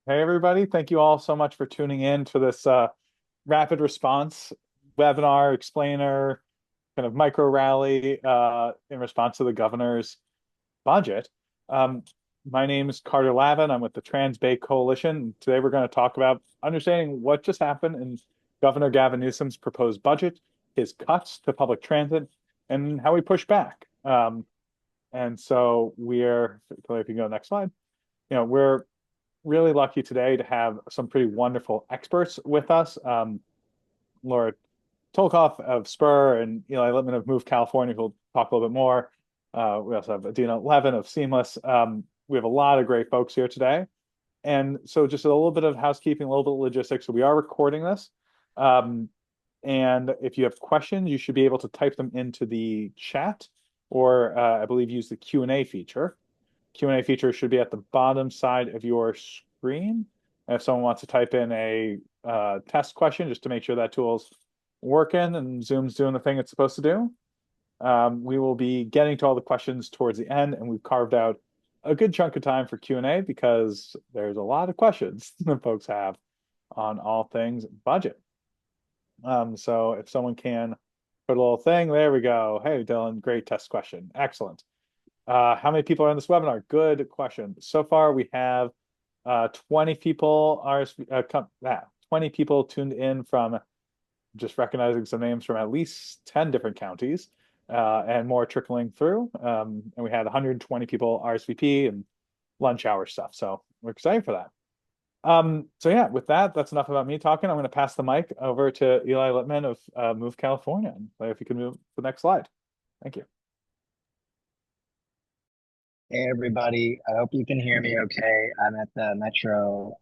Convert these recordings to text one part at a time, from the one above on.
Hey, everybody. Thank you all so much for tuning in to this rapid response webinar explainer, kind of micro rally in response to the governor's budget. Um, my name is Carter Lavin. I'm with the Trans Bay Coalition. Today, we're going to talk about understanding what just happened in Governor Gavin Newsom's proposed budget, his cuts to public transit, and how we push back. And so if you go next slide, we're really lucky today to have some pretty wonderful experts with us. Laura Tolkoff of Spur and Eli Littman of Move California, who'll talk a little bit more. We also have Adina Levin of Seamless. We have a lot of great folks here today. And so just a little bit of housekeeping, a little bit of logistics. So we are recording this. Um, and if you have questions, you should be able to type them into the chat or I believe use the Q&A feature. Q&A feature should be at the bottom side of your screen. And if someone wants to type in a test question just to make sure that tool's working and Zoom's doing the thing it's supposed to do, we will be getting to all the questions towards the end, and we've carved out a good chunk of time for Q&A because there's a lot of questions that folks have on all things budget. So if someone can put a little thing, there we go. Hey, Dylan, great test question. Excellent. How many people are in this webinar? Good question. So far, we have 20 people 20 people tuned in from just recognizing some names from at least 10 different counties and more trickling through. And we had 120 people RSVP and lunch hour stuff. So we're excited for that. So yeah, with that, that's enough about me talking. I'm going to pass the mic over to Eli Littman of Move California. If you can move to the next slide. Thank you. Hey everybody, I hope you can hear me okay. I'm at the Metro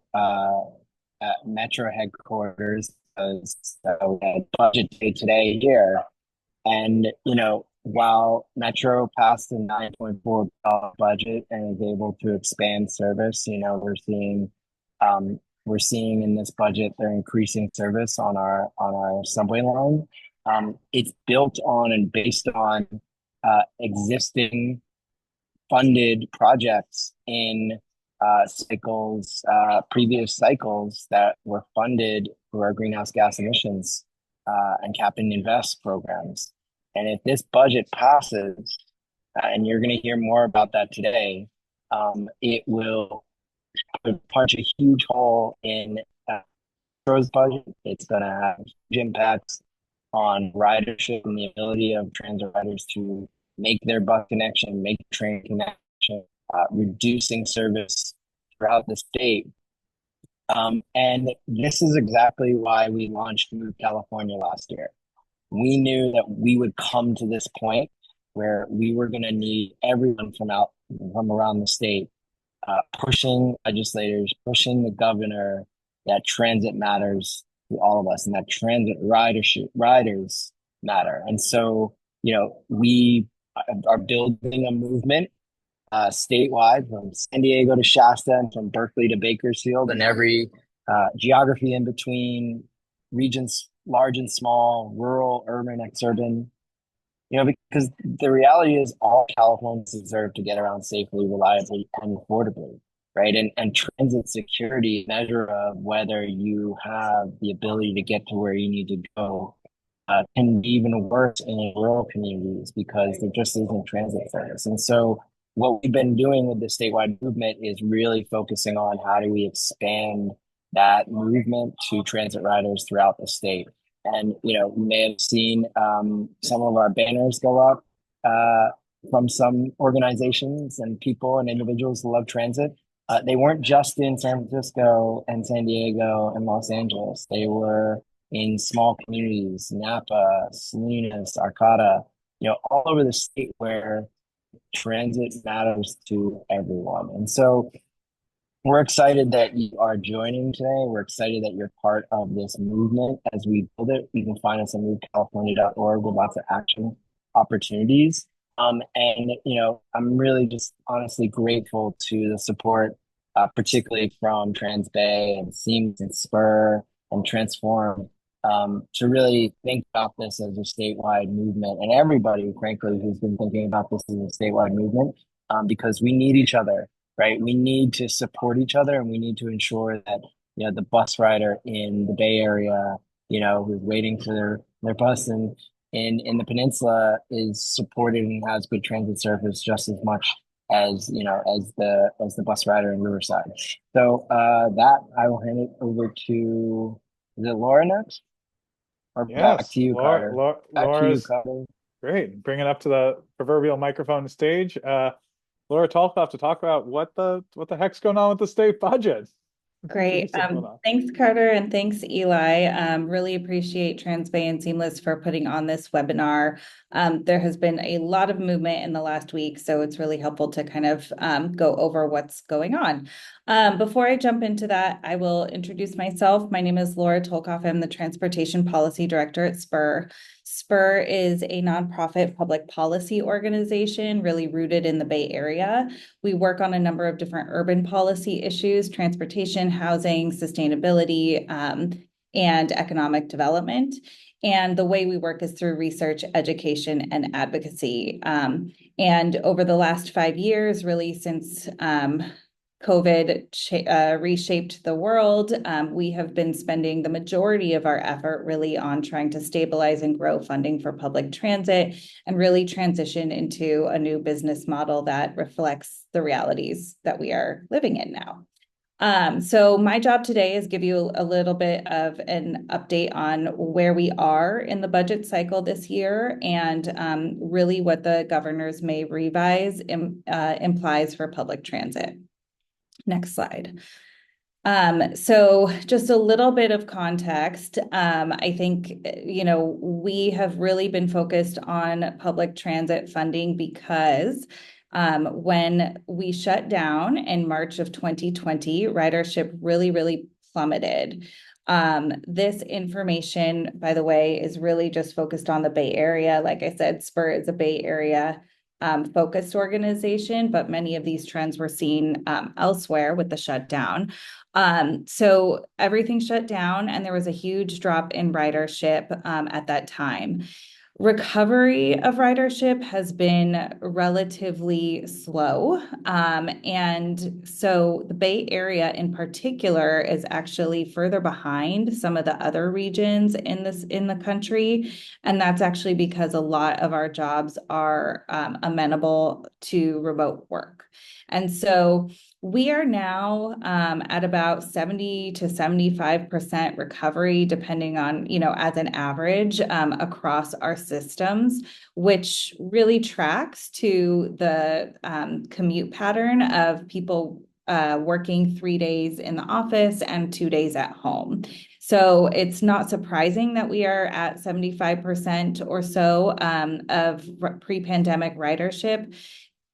headquarters because we had budget day today here. And while Metro passed the $9.4 budget and is able to expand service, we're seeing in this budget they're increasing service on our subway line. It's built on and based on existing funded projects in previous cycles that were funded through our greenhouse gas emissions and cap and invest programs. And if this budget passes, and you're going to hear more about that today, it will punch a huge hole in Metro's budget. It's going to have huge impacts on ridership and the ability of transit riders to make their bus connection, make the train connection, reducing service throughout the state. And this is exactly why we launched Move California last year. We knew that we would come to this point where we were going to need everyone from around the state pushing legislators, pushing the governor that transit matters to all of us and that transit riders matter. And so, we are building a movement statewide from San Diego to Shasta and from Berkeley to Bakersfield and every geography in between, regions large and small, rural, urban, exurban. Because the reality is all Californians deserve to get around safely, reliably, and affordably, right? And transit security measure of whether you have the ability to get to where you need to go can be even worse in rural communities because there just isn't transit service. And so what we've been doing with the statewide movement is really focusing on how do we expand that movement to transit riders throughout the state. And, you may have seen some of our banners go up from some organizations and people and individuals who love transit. They weren't just in San Francisco and San Diego and Los Angeles. They were in small communities, Napa, Salinas, Arcata, all over the state where transit matters to everyone. And so we're excited that you are joining today. We're excited that you're part of this movement as we build it. You can find us at movecalifornia.org with lots of action opportunities. And I'm really just honestly grateful to the support, particularly from Trans Bay and Seams and Spur and Transform, to really think about this as a statewide movement, and everybody, frankly, who's been thinking about this as a statewide movement, because we need each other. right? We need to support each other, and we need to ensure that, the bus rider in the Bay Area, who's waiting for their bus and in the peninsula is supported and has good transit service just as much as, as the bus rider in Riverside. So that I will hand it over to, is it Laura next? Or back Yes, to you, Carter? Back to you, Laura's Carter. great. Bring it up to the proverbial microphone stage. Laura Talkoff to talk about what the heck's going on with the state budget. Give Great. us some going on. Thanks, Carter, and thanks, Eli. Really appreciate Transbay and Seamless for putting on this webinar. There has been a lot of movement in the last week, so it's really helpful to kind of go over what's going on. Before I jump into that, I will introduce myself. My name is Laura Tolkoff. I'm the Transportation Policy Director at SPUR. SPUR is a nonprofit public policy organization really rooted in the Bay Area. We work on a number of different urban policy issues: transportation, housing, sustainability, and economic development. And the way we work is through research, education, and advocacy. And over the last 5 years, really since COVID reshaped the world, we have been spending the majority of our effort really on trying to stabilize and grow funding for public transit and really transition into a new business model that reflects the realities that we are living in now. So my job today is give you a little bit of an update on where we are in the budget cycle this year and really what the governor's May revise implies for public transit. Next slide. So just a little bit of context. I think, we have really been focused on public transit funding because when we shut down in March of 2020, ridership really, really plummeted. This information, by the way, is really just focused on the Bay Area. Like I said, SPUR is a Bay Area focused organization, but many of these trends were seen elsewhere with the shutdown. So everything shut down and there was a huge drop in ridership at that time. Recovery of ridership has been relatively slow. And so the Bay Area in particular is actually further behind some of the other regions in the country. And that's actually because a lot of our jobs are amenable to remote work. And so we are now at about 70 to 75% recovery, depending on, as an average across our systems, which really tracks to the commute pattern of people working 3 days in the office and 2 days at home. So it's not surprising that we are at 75% or so of pre-pandemic ridership.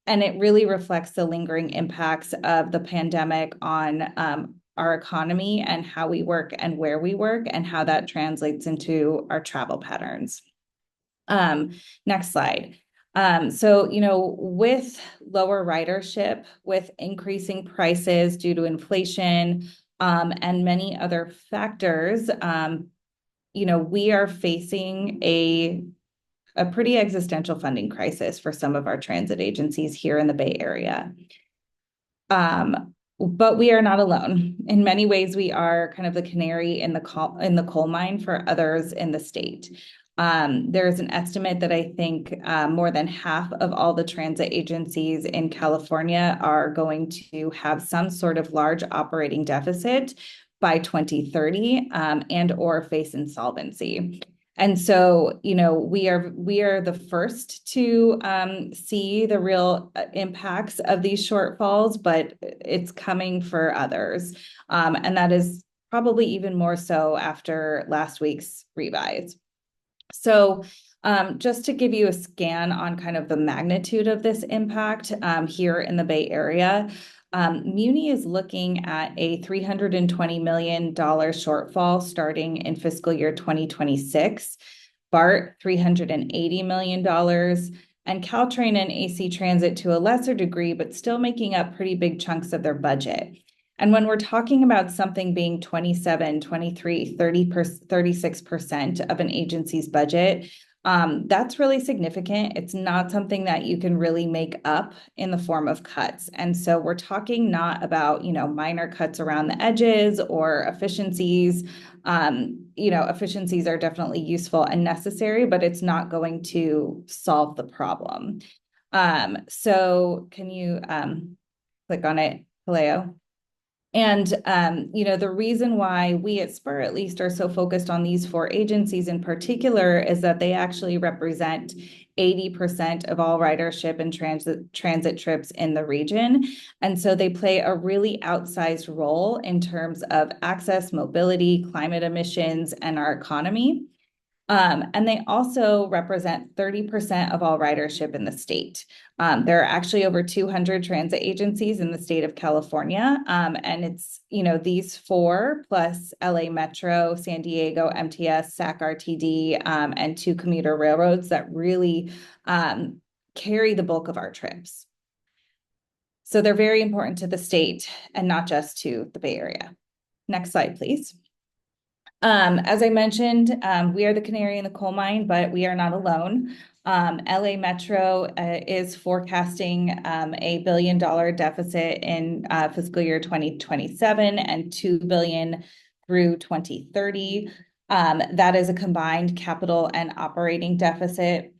And it really reflects the lingering impacts of the pandemic on our economy and how we work and where we work and how that translates into our travel patterns. Next slide. So, with lower ridership, with increasing prices due to inflation and many other factors, we are facing a pretty existential funding crisis for some of our transit agencies here in the Bay Area. But we are not alone. In many ways, we are kind of the canary in the coal mine for others in the state. There's an estimate that I think more than half of all the transit agencies in California are going to have some sort of large operating deficit by 2030 and or face insolvency. And so, we are the first to see the real impacts of these shortfalls, but it's coming for others. And that is probably even more so after last week's revise. So just to give you a scan on kind of the magnitude of this impact here in the Bay Area, Muni is looking at a $320 million shortfall starting in fiscal year 2026, BART $380 million, and Caltrain and AC Transit to a lesser degree, but still making up pretty big chunks of their budget. And when we're talking about something being 27, 23, 36% of an agency's budget, That's really significant. It's not something that you can really make up in the form of cuts. And so we're talking not about, minor cuts around the edges or efficiencies. Efficiencies are definitely useful and necessary, but it's not going to solve the problem. So can you click on it, Kaleo? And, the reason why we at Spur at least are so focused on these four agencies in particular is that they actually represent 80% of all ridership and transit trips in the region. And so they play a really outsized role in terms of access, mobility, climate emissions, and our economy. And they also represent 30% of all ridership in the state. There are actually over 200 transit agencies in the state of California. And it's, these four plus LA Metro, San Diego, MTS, SAC RTD, and two commuter railroads that really carry the bulk of our trips. So they're very important to the state and not just to the Bay Area. Next slide, please. As I mentioned, we are the canary in the coal mine, but we are not alone. LA Metro is forecasting a $1 billion deficit in fiscal year 2027 and $2 billion through 2030. That is a combined capital and operating deficit.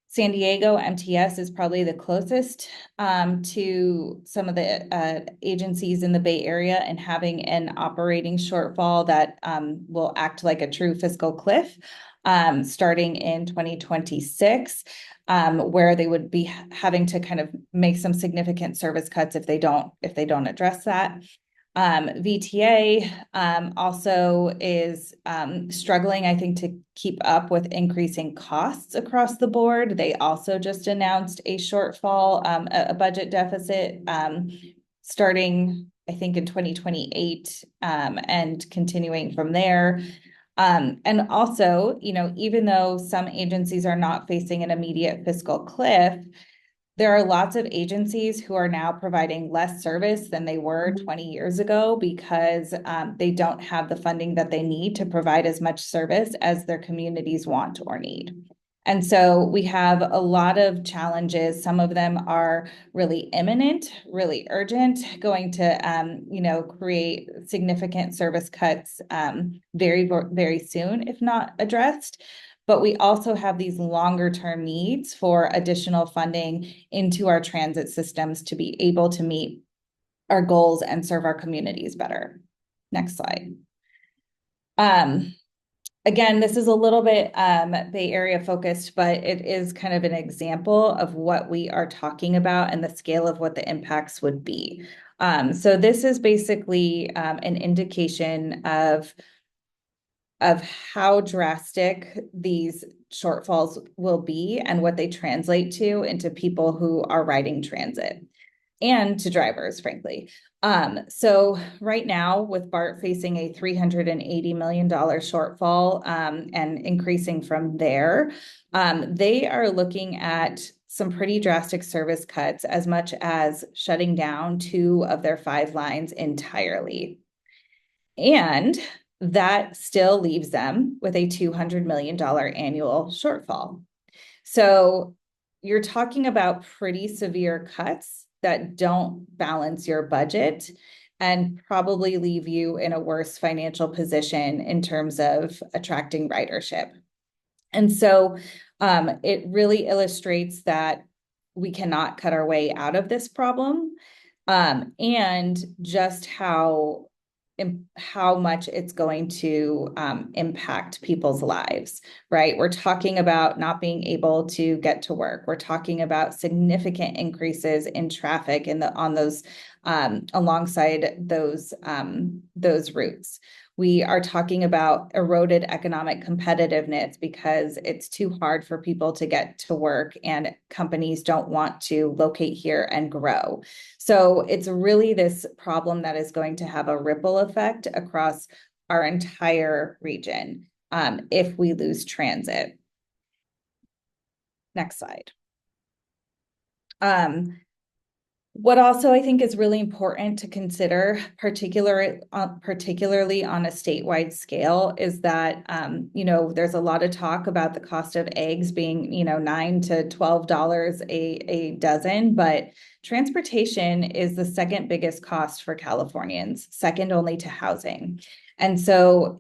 San Diego MTS is probably the closest to some of the agencies in the Bay Area and having an operating shortfall that will act like a true fiscal cliff starting in 2026, where they would be having to kind of make some significant service cuts if they don't address that. VTA also is struggling, I think, to keep up with increasing costs across the board. They also just announced a shortfall, a budget deficit starting, I think, in 2028 and continuing from there. And also, even though some agencies are not facing an immediate fiscal cliff, there are lots of agencies who are now providing less service than they were 20 years ago because they don't have the funding that they need to provide as much service as their communities want or need. And so we have a lot of challenges. Some of them are really imminent, really urgent, going to, create significant service cuts very, very soon, if not addressed. But we also have these longer term needs for additional funding into our transit systems to be able to meet our goals and serve our communities better. Next slide. Again, this is a little bit Bay Area focused, but it is kind of an example of what we are talking about and the scale of what the impacts would be. So this is basically an indication of how drastic these shortfalls will be and what they translate to into people who are riding transit and to drivers, frankly. So right now, with BART facing a $380 million shortfall and increasing from there, they are looking at some pretty drastic service cuts, as much as shutting down 2 of their 5 lines entirely. And that still leaves them with a $200 million annual shortfall. So you're talking about pretty severe cuts that don't balance your budget and probably leave you in a worse financial position in terms of attracting ridership. And so it really illustrates that we cannot cut our way out of this problem and just how much it's going to impact people's lives, right? We're talking about not being able to get to work. We're talking about significant increases in traffic on those alongside those routes. We are talking about eroded economic competitiveness because it's too hard for people to get to work and companies don't want to locate here and grow. So it's really this problem that is going to have a ripple effect across our entire region if we lose transit. Next slide. What also I think is really important to consider, particularly on a statewide scale, is that there's a lot of talk about the cost of eggs being $9 to $12 a dozen, but transportation is the second biggest cost for Californians, second only to housing. And so,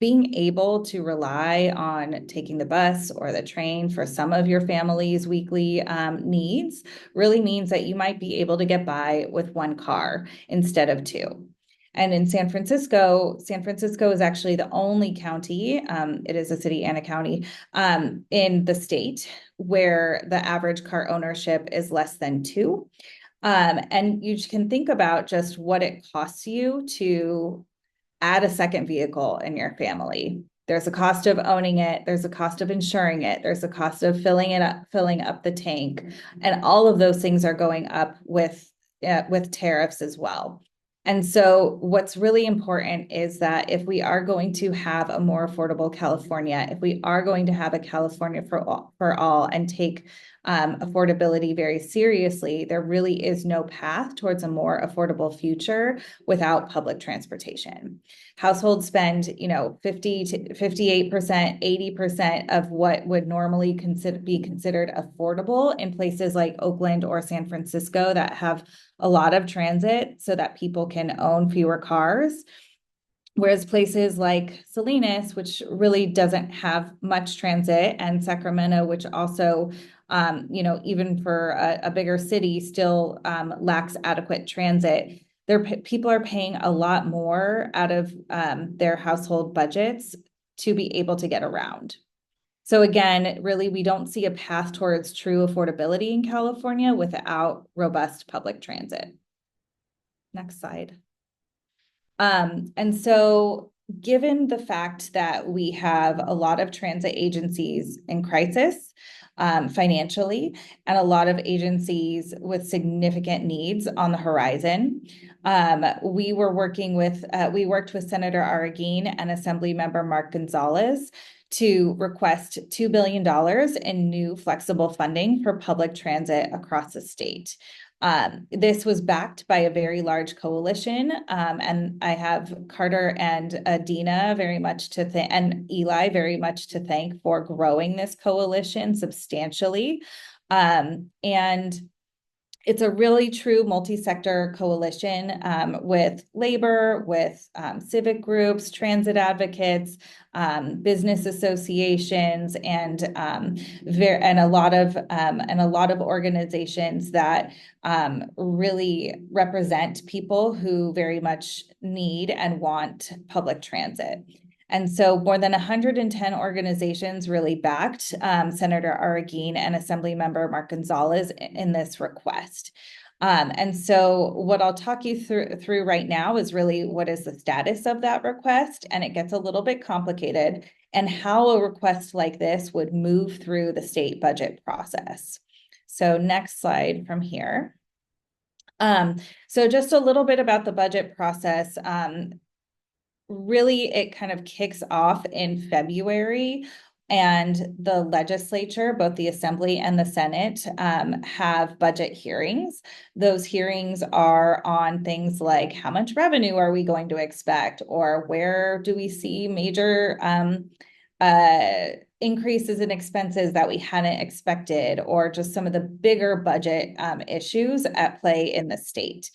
being able to rely on taking the bus or the train for some of your family's weekly needs really means that you might be able to get by with one car instead of two. And in San Francisco is actually the only county, it is a city and a county, in the state where the average car ownership is less than two. And you can think about just what it costs you to add a second vehicle in your family. There's a cost of owning it. There's a cost of insuring it. There's a cost of filling up the tank. And all of those things are going up with tariffs as well. And so what's really important is that if we are going to have a more affordable California, if we are going to have a California for all and take affordability very seriously, there really is no path towards a more affordable future without public transportation. Households spend, 50 to 58%, 80% of what would normally be considered affordable in places like Oakland or San Francisco that have a lot of transit so that people can own fewer cars. Whereas places like Salinas, which really doesn't have much transit, and Sacramento, which also, even for a bigger city, still lacks adequate transit, people are paying a lot more out of their household budgets to be able to get around. So again, really, we don't see a path towards true affordability in California without robust public transit. Next slide. And so given the fact that we have a lot of transit agencies in crisis financially, and a lot of agencies with significant needs on the horizon, we worked with Senator Arreguín and Assemblymember Mark Gonzalez to request $2 billion in new flexible funding for public transit across the state. This was backed by a very large coalition, and I have Carter and Dina very much and Eli very much to thank for growing this coalition substantially. And it's a really true multi-sector coalition with labor, with civic groups, transit advocates, business associations, and a lot of organizations that really represent people who very much need and want public transit. And so more than 110 organizations really backed Senator Arreguín and Assemblymember Mark Gonzalez in this request. And so what I'll talk you through right now is really what is the status of that request, and it gets a little bit complicated, and how a request like this would move through the state budget process. So next slide from here. So just a little bit about the budget process. Really, it kind of kicks off in February, and the legislature, both the Assembly and the Senate, have budget hearings. Those hearings are on things like how much revenue are we going to expect, or where do we see major increases in expenses that we hadn't expected, or just some of the bigger budget issues at play in the state.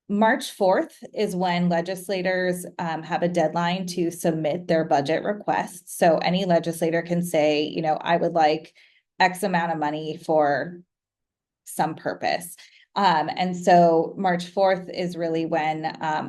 March 4th is when legislators have a deadline to submit their budget requests. So any legislator can say, I would like X amount of money for some purpose. And so March 4th is really when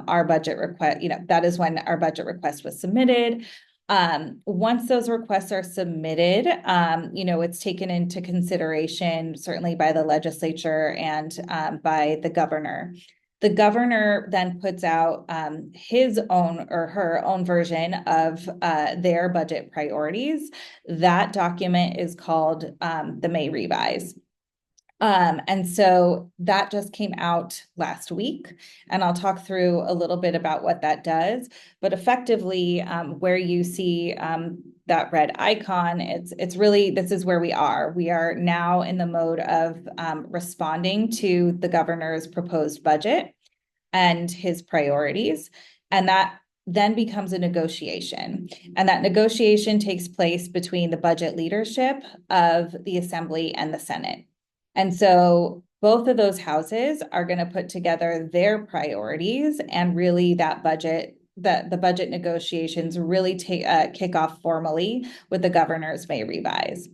our budget request, that is when our budget request was submitted. Once those requests are submitted, it's taken into consideration certainly by the legislature and by the governor. The governor then puts out his own or her own version of their budget priorities. That document is called the May Revise. And so that just came out last week, and I'll talk through a little bit about what that does. But effectively, where you see that red icon, it's really, this is where we are. We are now in the mode of responding to the governor's proposed budget and his priorities. And that then becomes a negotiation. And that negotiation takes place between the budget leadership of the Assembly and the Senate. And so both of those houses are going to put together their priorities, and really that budget, the budget negotiations really kick off formally with the governor's May revise.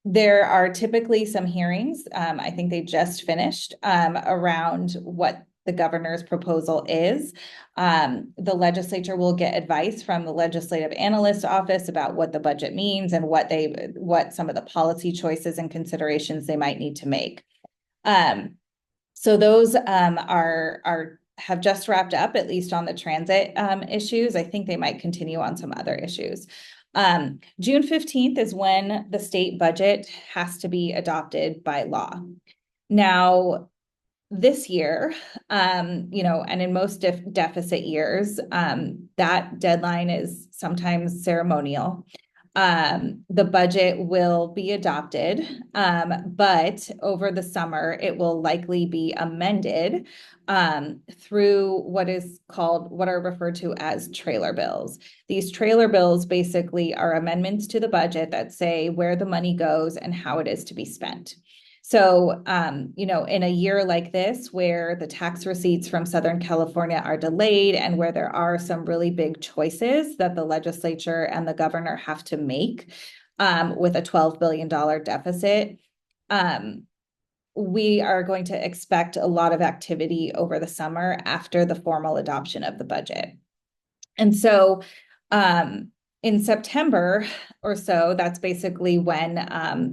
There are typically some hearings. I think they just finished around what the governor's proposal is. The legislature will get advice from the legislative analyst office about what the budget means and what some of the policy choices and considerations they might need to make. So those have just wrapped up, at least on the transit issues. I think they might continue on some other issues. June 15th is when the state budget has to be adopted by law. Now, this year, and in most deficit years, that deadline is sometimes ceremonial. The budget will be adopted, but over the summer, it will likely be amended through what are referred to as trailer bills. These trailer bills basically are amendments to the budget that say where the money goes and how it is to be spent. So, in a year like this, where the tax receipts from Southern California are delayed and where there are some really big choices that the legislature and the governor have to make with a $12 billion deficit, we are going to expect a lot of activity over the summer after the formal adoption of the budget. And so, in September or so, that's basically when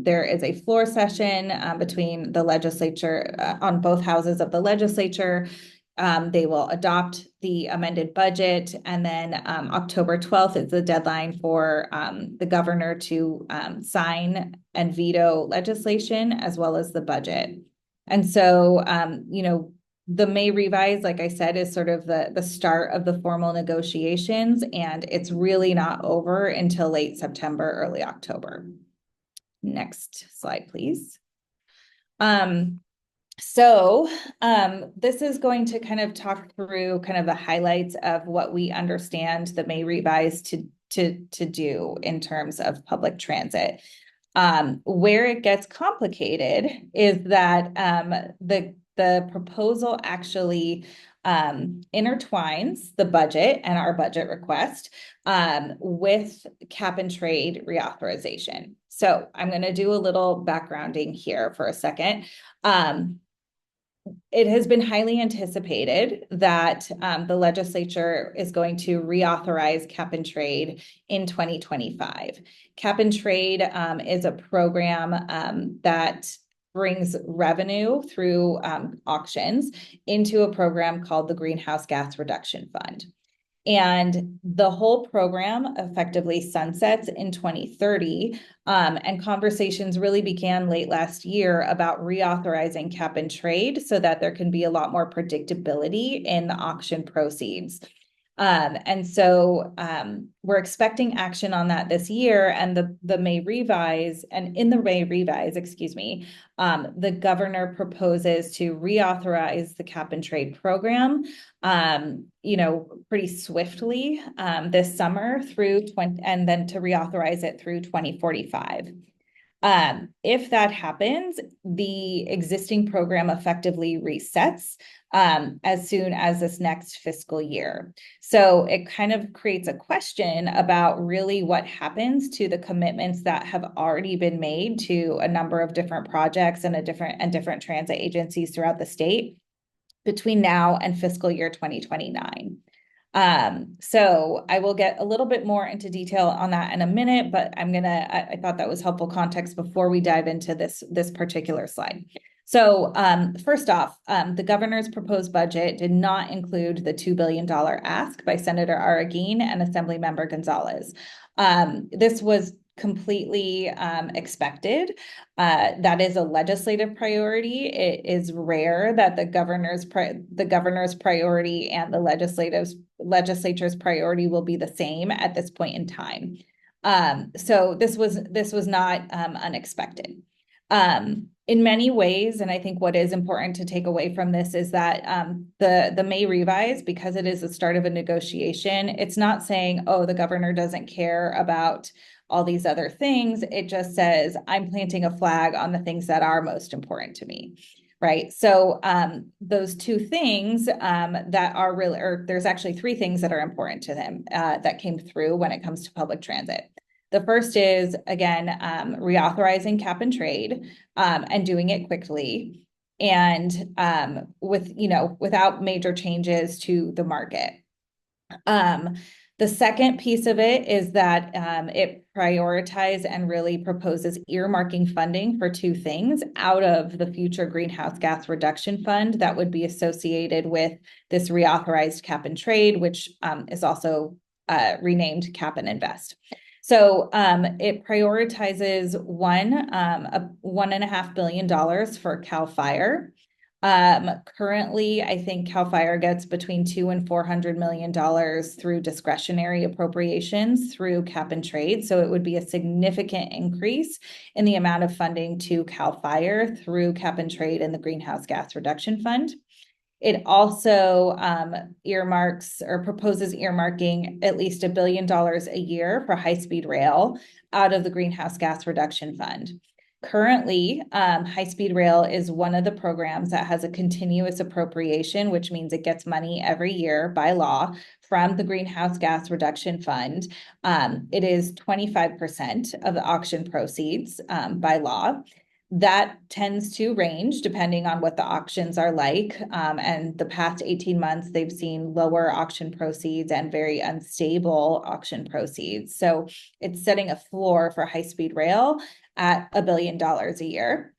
there is a floor session between the legislature on both houses of the legislature. They will adopt the amended budget, and then October 12th is the deadline for the governor to sign and veto legislation as well as the budget. And so, the May revise, like I said, is sort of the start of the formal negotiations, and it's really not over until late September, early October. Next slide, please. This is going to kind of talk through kind of the highlights of what we understand the May revise to do in terms of public transit. Where it gets complicated is that the proposal actually intertwines the budget and our budget request with cap and trade reauthorization. So I'm going to do a little backgrounding here for a second. It has been highly anticipated that the legislature is going to reauthorize cap and trade in 2025. Cap and trade is a program that brings revenue through auctions into a program called the Greenhouse Gas Reduction Fund. And the whole program effectively sunsets in 2030. And conversations really began late last year about reauthorizing cap and trade so that there can be a lot more predictability in the auction proceeds. And so we're expecting action on that this year, and the May revise, and in the May revise, the governor proposes to reauthorize the cap and trade program, pretty swiftly this summer and then to reauthorize it through 2045. If that happens, the existing program effectively resets as soon as this next fiscal year. So it kind of creates a question about really what happens to the commitments that have already been made to a number of different projects and different transit agencies throughout the state between now and fiscal year 2029. So I will get a little bit more into detail on that in a minute, but I thought that was helpful context before we dive into this particular slide. So first off, the governor's proposed budget did not include the $2 billion ask by Senator Arreguín and Assemblymember Gonzalez. This was completely expected. That is a legislative priority. It is rare that the governor's priority and the legislature's priority will be the same at this point in time. So this was not unexpected. In many ways, and I think what is important to take away from this is that the May revise, because it is the start of a negotiation, it's not saying, oh, the governor doesn't care about all these other things. It just says, I'm planting a flag on the things that are most important to me. Right. So those two things that are really, or there's actually three things that are important to them that came through when it comes to public transit. The first is, again, reauthorizing cap and trade and doing it quickly and without major changes to the market. The second piece of it is that it prioritizes and really proposes earmarking funding for two things out of the future greenhouse gas reduction fund that would be associated with this reauthorized cap and trade, which is also renamed Cap and Invest. So it prioritizes $1.5 billion for CAL FIRE. Currently, I think CAL FIRE gets between $200 and $400 million through discretionary appropriations through cap and trade. So it would be a significant increase in the amount of funding to CAL FIRE through cap and trade and the Greenhouse Gas Reduction Fund. It also earmarks or proposes earmarking at least $1 billion a year for high-speed rail out of the Greenhouse Gas Reduction Fund. Currently, high-speed rail is one of the programs that has a continuous appropriation, which means it gets money every year by law from the Greenhouse Gas Reduction Fund. It is 25% of the auction proceeds by law. That tends to range depending on what the auctions are like. And the past 18 months, they've seen lower auction proceeds and very unstable auction proceeds. So it's setting a floor for high-speed rail at $1 billion a year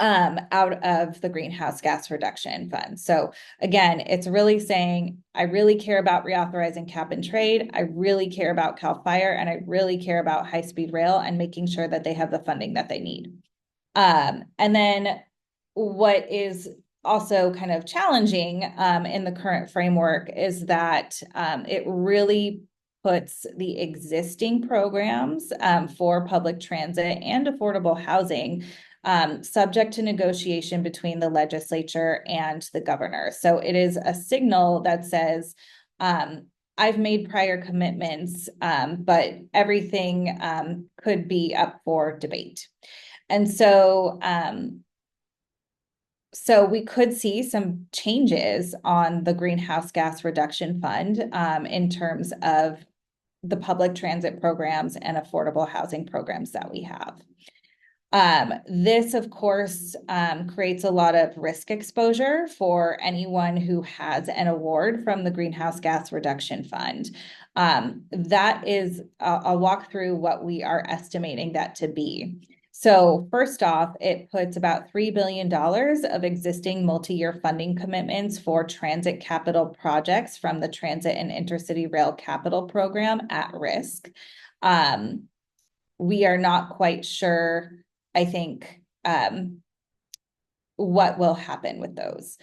out of the Greenhouse Gas Reduction Fund. So again, it's really saying, I really care about reauthorizing cap and trade. I really care about CAL FIRE, and I really care about high-speed rail and making sure that they have the funding that they need. And then what is also kind of challenging in the current framework is that it really puts the existing programs for public transit and affordable housing subject to negotiation between the legislature and the governor. So it is a signal that says, I've made prior commitments, but everything could be up for debate. And so, so we could see some changes on the Greenhouse Gas Reduction Fund in terms of the public transit programs and affordable housing programs that we have. This, of course, creates a lot of risk exposure for anyone who has an award from the Greenhouse Gas Reduction Fund. That is, I'll walk through what we are estimating that to be. So first off, it puts about $3 billion of existing multi-year funding commitments for transit capital projects from the Transit and Intercity Rail Capital Program at risk. We are not quite sure, I think, what will happen with those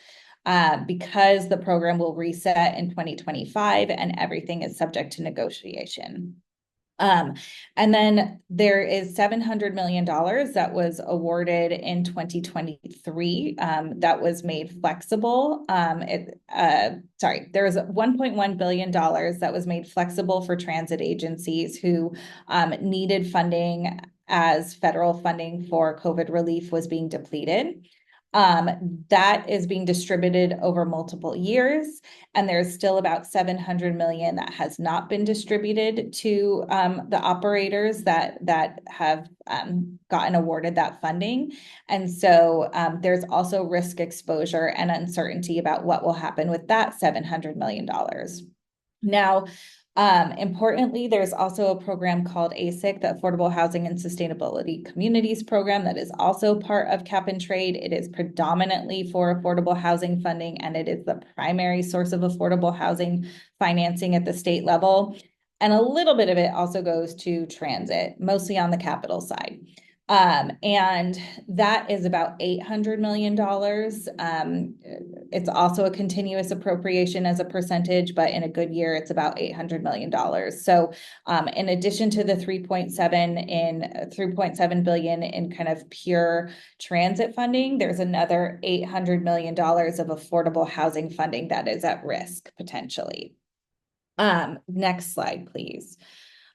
because the program will reset in 2025 and everything is subject to negotiation. And then there is $700 million that was awarded in 2023 that was made flexible. There was $1.1 billion that was made flexible for transit agencies who needed funding as federal funding for COVID relief was being depleted. That is being distributed over multiple years, and there's still about $700 million that has not been distributed to the operators that have gotten awarded that funding. And so there's also risk exposure and uncertainty about what will happen with that $700 million. Now, importantly, there's also a program called ASIC, the Affordable Housing and Sustainability Communities Program, that is also part of cap and trade. It is predominantly for affordable housing funding, and it is the primary source of affordable housing financing at the state level. And a little bit of it also goes to transit, mostly on the capital side. And that is about $800 million. It's also a continuous appropriation as a percentage, but in a good year, it's about $800 million. So in addition to the 3.7 billion in kind of pure transit funding, there's another $800 million of affordable housing funding that is at risk potentially. Next slide, please.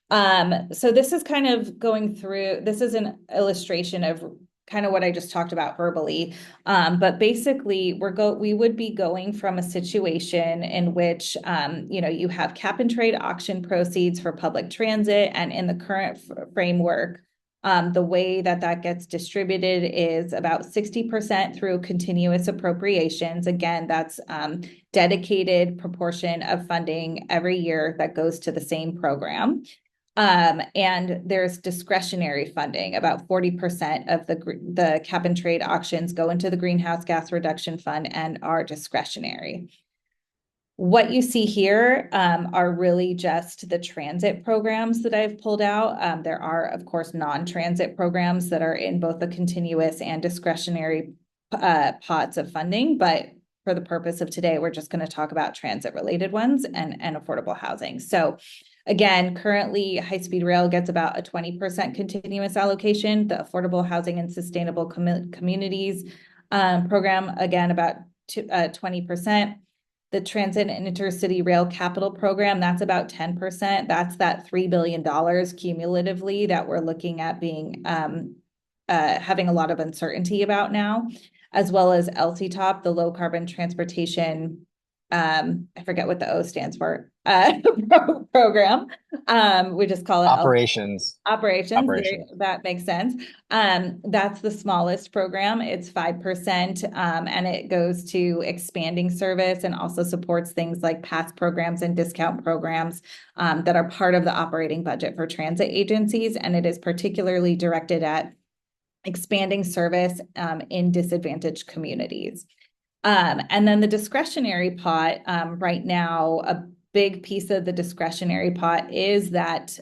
So this is kind of going through, this is an illustration of kind of what I just talked about verbally. But basically we would be going from a situation in which, you have cap and trade auction proceeds for public transit, and in the current framework, the way that gets distributed is about 60% through continuous appropriations. Again, that's dedicated proportion of funding every year that goes to the same program. And there's discretionary funding. About 40% of the cap and trade auctions go into the greenhouse gas reduction fund and are discretionary. What you see here are really just the transit programs that I've pulled out. There are, of course, non-transit programs that are in both the continuous and discretionary pots of funding, but for the purpose of today, we're just going to talk about transit-related ones and affordable housing. So again, currently, high-speed rail gets about a 20% continuous allocation. The Affordable Housing and Sustainable Communities program, again, about 20%. The Transit and Intercity Rail Capital Program, that's about 10%. That's that $3 billion cumulatively that we're looking at being having a lot of uncertainty about now, as well as LCTOP, the Low Carbon Transportation, I forget what the O stands for, program. We just call it Operations. Operations. That makes sense. That's the smallest program. It's 5%, and it goes to expanding service and also supports things like pass programs and discount programs that are part of the operating budget for transit agencies. And it is particularly directed at expanding service in disadvantaged communities. And then the discretionary pot, right now, a big piece of the discretionary pot is that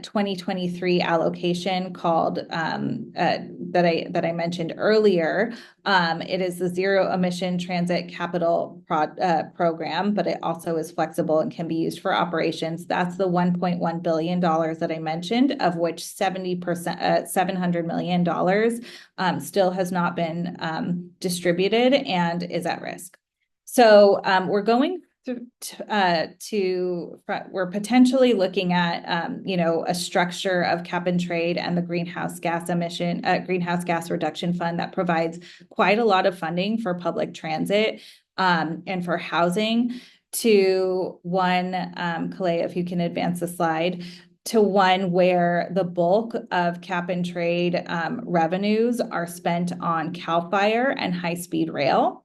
2023 allocation called that I mentioned earlier. It is the Zero Emission Transit Capital Program, but it also is flexible and can be used for operations. That's the $1.1 billion that I mentioned, of which 70%, $700 million still has not been distributed and is at risk. So we're going we're potentially looking at a structure of cap and trade and the greenhouse gas reduction fund that provides quite a lot of funding for public transit and for housing to one, Kalea, if you can advance the slide, to one where the bulk of cap and trade revenues are spent on CAL FIRE and high-speed rail.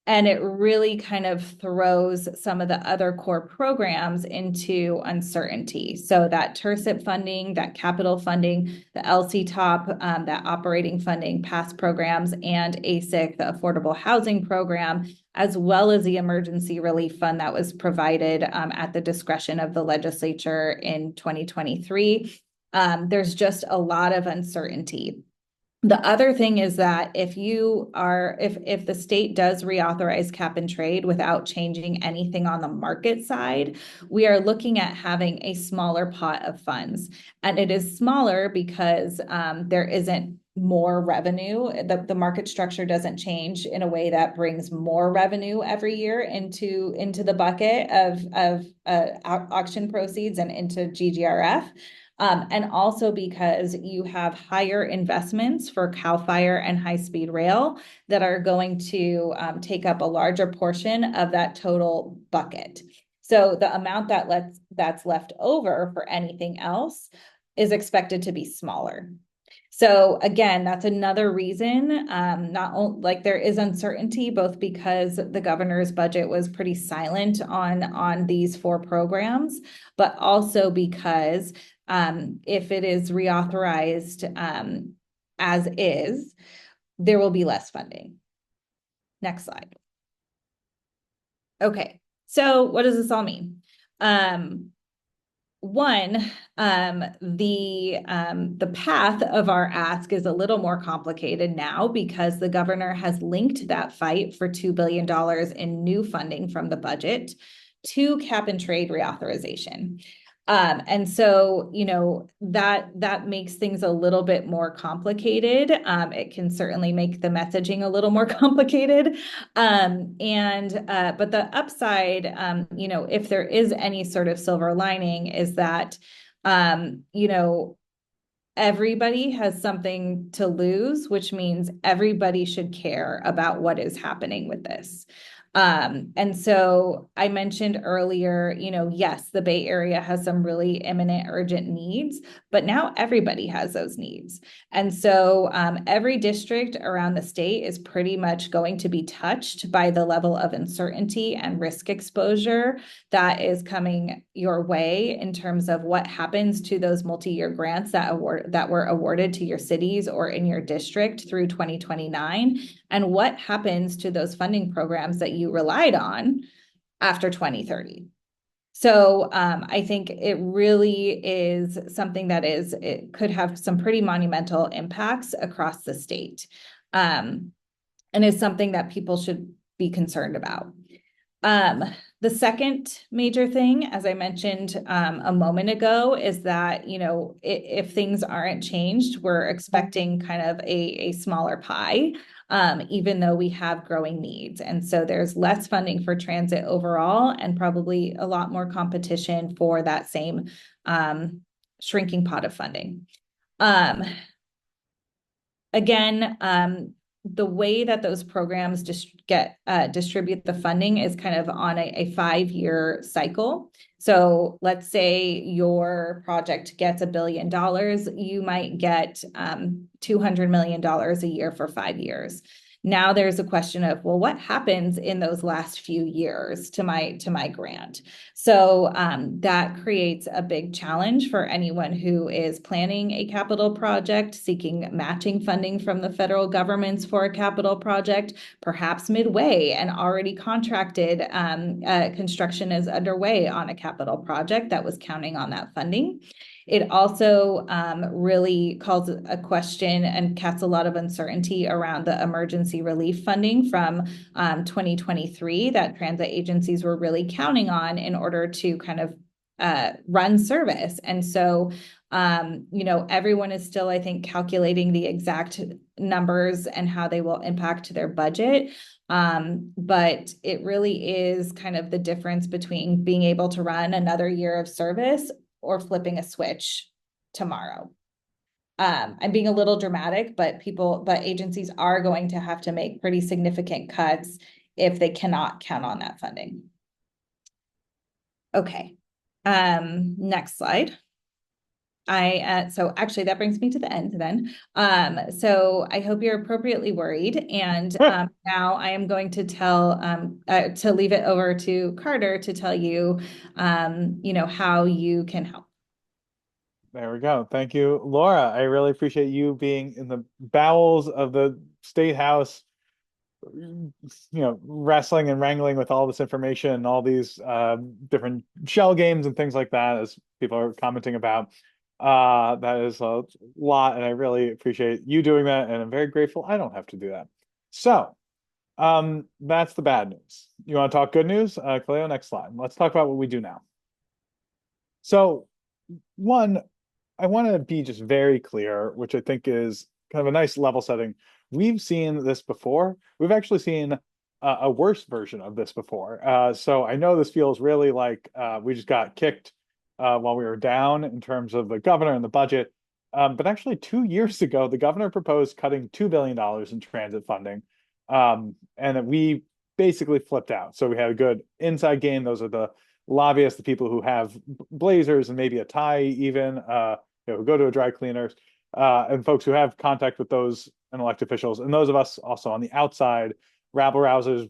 And it really kind of throws some of the other core programs into uncertainty. So that TIRCIP funding, that capital funding, the LCTOP, that operating funding, past programs, and ASIC, the Affordable Housing Program, as well as the Emergency Relief Fund that was provided at the discretion of the legislature in 2023. There's just a lot of uncertainty. The other thing is that if the state does reauthorize cap and trade without changing anything on the market side, we are looking at having a smaller pot of funds. And it is smaller because there isn't more revenue. The market structure doesn't change in a way that brings more revenue every year into the bucket of auction proceeds and into GGRF. And also because you have higher investments for CAL FIRE and high-speed rail that are going to take up a larger portion of that total bucket. So the amount that's left over for anything else is expected to be smaller. So again, that's another reason, not only like there is uncertainty, both because the governor's budget was pretty silent on these 4 programs, but also because if it is reauthorized as is, there will be less funding. Next slide. Okay, so what does this all mean? one, the path of our ask is a little more complicated now because the governor has linked that fight for $2 billion in new funding from the budget to cap and trade reauthorization. And so, that makes things a little bit more complicated. It can certainly make the messaging a little more complicated. But the upside, if there is any sort of silver lining, is that, everybody has something to lose, which means everybody should care about what is happening with this. And so I mentioned earlier, yes, the Bay Area has some really imminent, urgent needs, but now everybody has those needs. And so every district around the state is pretty much going to be touched by the level of uncertainty and risk exposure that is coming your way in terms of what happens to those multi-year grants that were awarded to your cities or in your district through 2029, and what happens to those funding programs that you relied on after 2030. So I think it really is something that it could have some pretty monumental impacts across the state, and is something that people should be concerned about. The second major thing, as I mentioned a moment ago, is that, if things aren't changed, we're expecting kind of a smaller pie, even though we have growing needs. And so there's less funding for transit overall and probably a lot more competition for that same shrinking pot of funding. Again, the way that those programs distribute the funding is kind of on a 5-year cycle. So let's say your project gets $1 billion, you might get $200 million a year for 5 years. Now there's a question of, well, what happens in those last few years to my grant? So that creates a big challenge for anyone who is planning a capital project, seeking matching funding from the federal governments for a capital project, perhaps midway and already contracted construction is underway on a capital project that was counting on that funding. It also really calls a question and casts a lot of uncertainty around the emergency relief funding from 2023 that transit agencies were really counting on in order to kind of run service. And so, everyone is still, I think, calculating the exact numbers and how they will impact their budget. But it really is kind of the difference between being able to run another year of service or flipping a switch tomorrow. I'm being a little dramatic, but agencies are going to have to make pretty significant cuts if they cannot count on that funding. Okay, next slide. So actually that brings me to the end then. So I hope you're appropriately worried. And now I am going to to leave it over to Carter to tell you, how you can help. There we go. Thank you, Laura. I really appreciate you being in the bowels of the State House, wrestling and wrangling with all this information and all these different shell games and things like that, as people are commenting about. That is a lot, and I really appreciate you doing that, and I'm very grateful I don't have to do that. So, that's the bad news. You want to talk good news? Cleo, next slide. Let's talk about what we do now. So, one, I want to be just very clear, which I think is kind of a nice level setting. We've seen this before. We've actually seen a worse version of this before. So I know this feels really like we just got kicked while we were down in terms of the governor and the budget. But actually 2 years ago, the governor proposed cutting $2 billion in transit funding. And that we basically flipped out. So we had a good inside game. Those are the lobbyists, the people who have blazers and maybe a tie even, who go to a dry cleaners, and folks who have contact with those and elected officials. And those of us also on the outside, rabble rousers,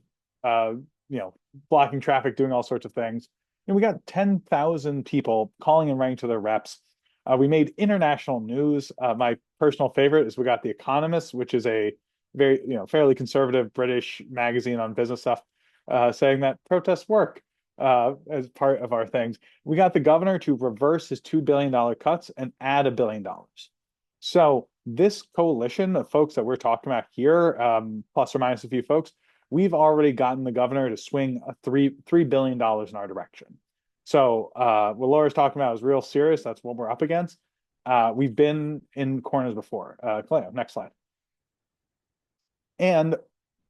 blocking traffic, doing all sorts of things. And we got 10,000 people calling and writing to their reps. We made international news. My personal favorite is we got The Economist, which is a very, fairly conservative British magazine on business stuff, saying that protests work. as part of our things. We got the governor to reverse his $2 billion cuts and add $1 billion. So this coalition of folks that we're talking about here, plus or minus a few folks, we've already gotten the governor to swing a $3 billion in our direction. So what Laura's talking about is real serious. That's what we're up against. We've been in corners before. Cleo, next slide. And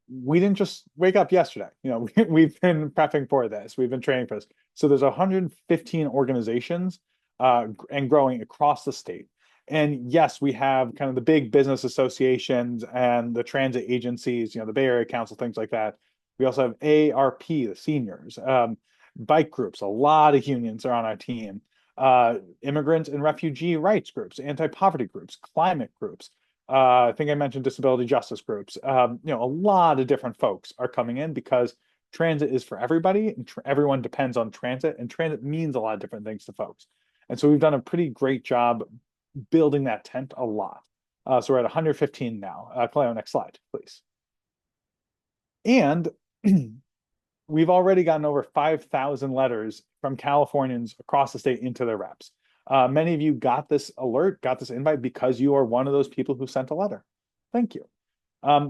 we didn't just wake up yesterday. We've been prepping for this. We've been training for this. So there's 115 organizations and growing across the state. And yes, we have kind of the big business associations and the transit agencies, the Bay Area Council, things like that. We also have AARP, the seniors, bike groups. A lot of unions are on our team. Immigrant and refugee rights groups, anti-poverty groups, climate groups. I think I mentioned disability justice groups. A lot of different folks are coming in because transit is for everybody, and everyone depends on transit, and transit means a lot of different things to folks. And so we've done a pretty great job building that tent a lot. So we're at 115 now. Cleo, next slide, please. And we've already gotten over 5,000 letters from Californians across the state into their reps. Many of you got this alert, got this invite because you are one of those people who sent a letter. Thank you.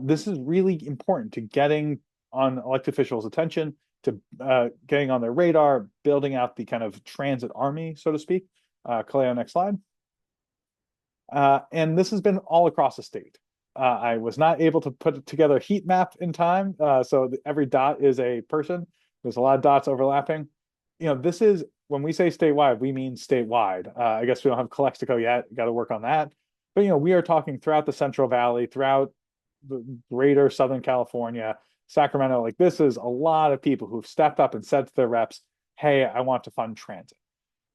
This is really important to getting on elected officials' attention, to getting on their radar, building out the kind of transit army, so to speak. Cleo, next slide. And this has been all across the state. I was not able to put together a heat map in time, so every dot is a person. There's a lot of dots overlapping. This is, when we say statewide, we mean statewide. I guess we don't have Calexico yet. Got to work on that. But we are talking throughout the Central Valley, throughout the greater Southern California, Sacramento. Like, this is a lot of people who've stepped up and said to their reps, "Hey, I want to fund transit."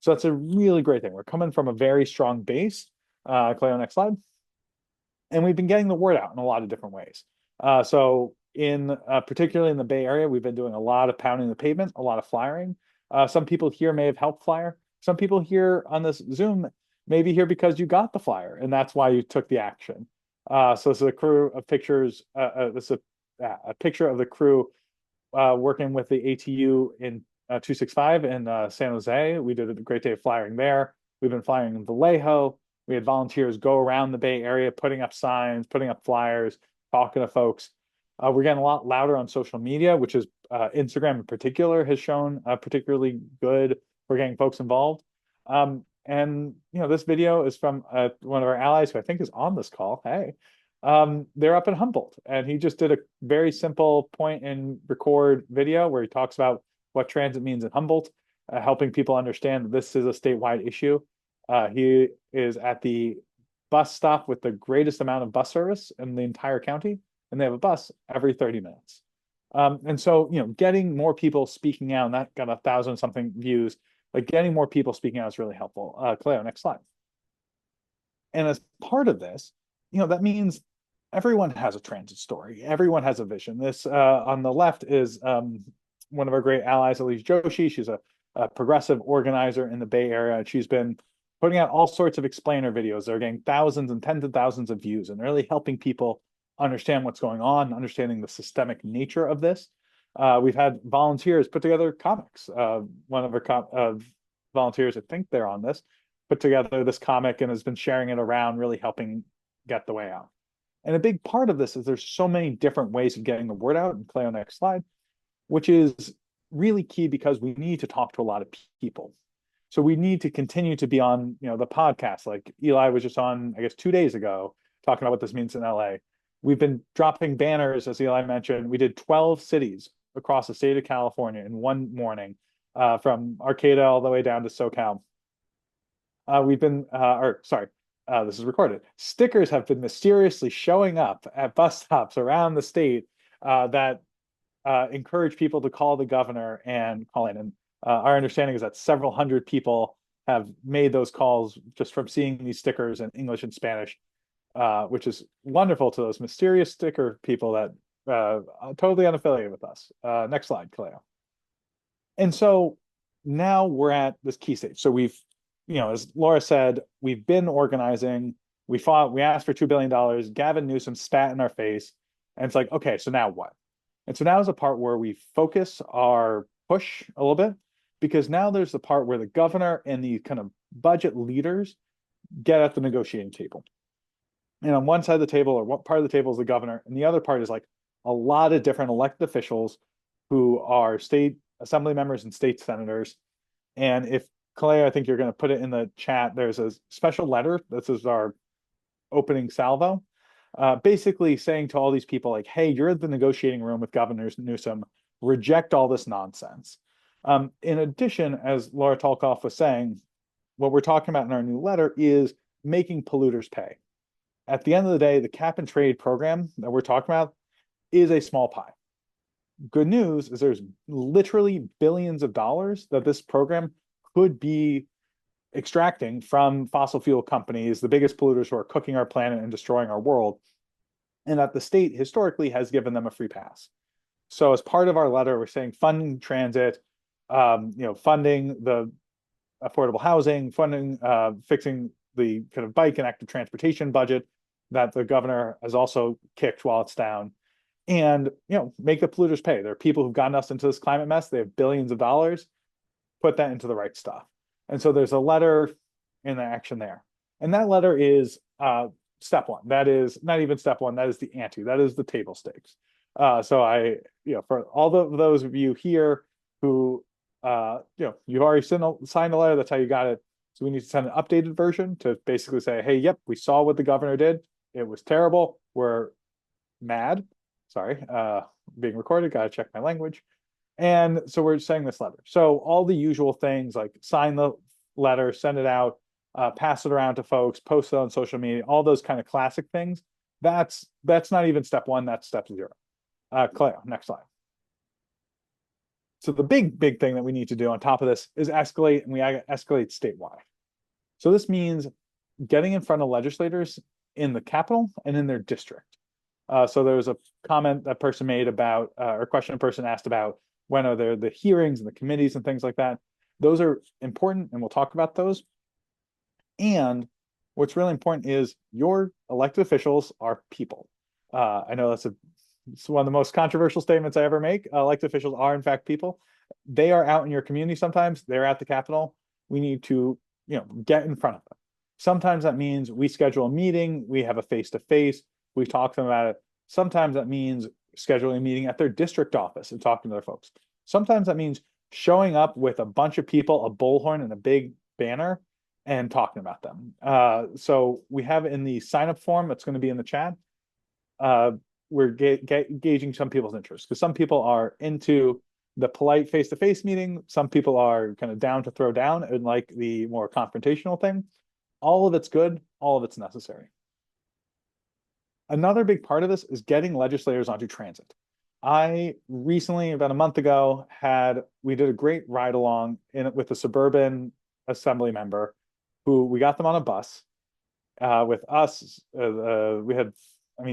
So that's a really great thing. We're coming from a very strong base. Cleo, next slide. And we've been getting the word out in a lot of different ways. So particularly in the Bay Area, we've been doing a lot of pounding the pavement, a lot of flyering. Some people here may have helped flyer. Some people here on this Zoom may be here because you got the flyer, and that's why you took the action. So this is a crew of pictures. This is a picture of the crew working with the ATU in 265 in San Jose. We did a great day of flyering there. We've been flying in Vallejo. We had volunteers go around the Bay Area, putting up signs, putting up flyers, talking to folks. We're getting a lot louder on social media, which is Instagram in particular has shown particularly good for getting folks involved. And this video is from one of our allies who I think is on this call. Hey, they're up in Humboldt, and he just did a very simple point and record video where he talks about what transit means in Humboldt, helping people understand that this is a statewide issue. He is at the bus stop with the greatest amount of bus service in the entire county, and they have a bus every 30 minutes. And so, getting more people speaking out, and that got 1,000 something views, like getting more people speaking out is really helpful. Cleo, next slide. And as part of this, that means everyone has a transit story. Everyone has a vision. This on the left is one of our great allies, Elise Joshi. She's a progressive organizer in the Bay Area. She's been putting out all sorts of explainer videos. They're getting thousands and tens of thousands of views, and really helping people understand what's going on, understanding the systemic nature of this. We've had volunteers put together comics. One of our volunteers, I think they're on this, put together this comic and has been sharing it around, really helping get the way out. And a big part of this is there's so many different ways of getting the word out. And Cleo, next slide, which is really key because we need to talk to a lot of people. So we need to continue to be on, the podcast. Like Eli was just on, I guess, 2 days ago, talking about what this means in LA. We've been dropping banners, as Eli mentioned. We did 12 cities across the state of California in one morning, from Arcata all the way down to SoCal. This is recorded. Stickers have been mysteriously showing up at bus stops around the state that encourage people to call the governor and call in. And our understanding is that several hundred people have made those calls just from seeing these stickers in English and Spanish, which is wonderful to those mysterious sticker people that are totally unaffiliated with us. Next slide, Cleo. And so now we're at this key stage. So we've, as Laura said, we've been organizing. We fought, we asked for $2 billion. Gavin Newsom spat in our face. And it's like, okay, so now what? And so now is a part where we focus our push a little bit, because now there's the part where the governor and the kind of budget leaders get at the negotiating table. And on one side of the table, or what part of the table is the governor, and the other part is like a lot of different elected officials who are state assembly members and state senators. And if Clay, I think you're going to put it in the chat, there's a special letter. This is our opening salvo, basically saying to all these people, like, hey, you're at the negotiating room with Governor Newsom, reject all this nonsense. In addition, as Laura Talkoff was saying, what we're talking about in our new letter is making polluters pay. At the end of the day, the cap and trade program that we're talking about is a small pie. Good news is there's literally billions of dollars that this program could be extracting from fossil fuel companies, the biggest polluters who are cooking our planet and destroying our world, and that the state historically has given them a free pass. So as part of our letter, we're saying funding transit, funding the affordable housing, funding, fixing the kind of bike and active transportation budget that the governor has also kicked while it's down, and make the polluters pay. There are people who've gotten us into this climate mess. They have billions of dollars. Put that into the right stuff. And so there's a letter in the action there. And that letter is step one. That is not even step one. That is the ante. That is the table stakes. So for all those of you here who, you've already signed a letter, that's how you got it. So we need to send an updated version to basically say, hey, yep, we saw what the governor did. It was terrible. We're mad. Sorry, being recorded. Got to check my language. And so we're saying this letter. So all the usual things like sign the letter, send it out, pass it around to folks, post it on social media, all those kind of classic things. That's not even step one. That's step zero. Cleo, next slide. So the big thing that we need to do on top of this is escalate, and we escalate statewide. So this means getting in front of legislators in the Capitol and in their district. So there was a comment that person made about, or question a person asked about, when are there the hearings and the committees and things like that. Those are important, and we'll talk about those. And what's really important is your elected officials are people. I know it's one of the most controversial statements I ever make. Elected officials are, in fact, people. They are out in your community sometimes. They're at the Capitol. We need to, get in front of them. Sometimes that means we schedule a meeting, we have a face-to-face, we talk to them about it. Sometimes that means scheduling a meeting at their district office and talking to their folks. Sometimes that means showing up with a bunch of people, a bullhorn and a big banner, and talking about them. So we have in the sign-up form that's going to be in the chat, we're gauging some people's interests, because some people are into the polite face-to-face meeting. Some people are kind of down to throw down and like the more confrontational thing. All of it's good. All of it's necessary. Another big part of this is getting legislators onto transit. I recently, about a month ago, we did a great ride along with a suburban assembly member who we got them on a bus with us. We had,